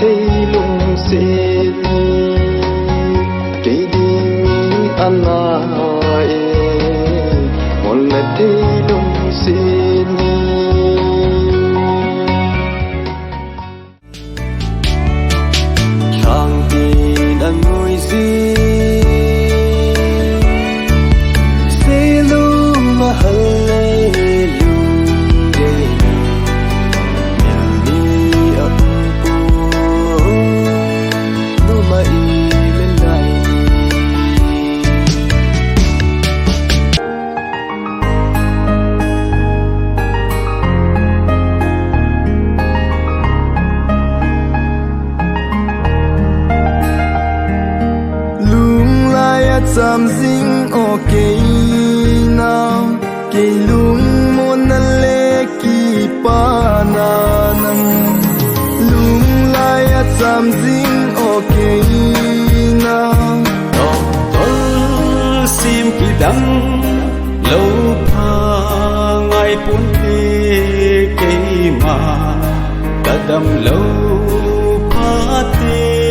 thấy lung xin kỳ đi anh ai một lần thấy lung xin chàng tin anh ngồi gì sẽ luôn mà hờ Sam sing ok now ke lung mon le ki pa na nam lung lai at sam sing ok now tol sim ki dang lâu pha ngai pun ke ma kadam lâu pha te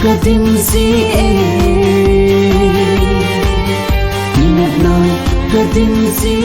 Kadim si kadim si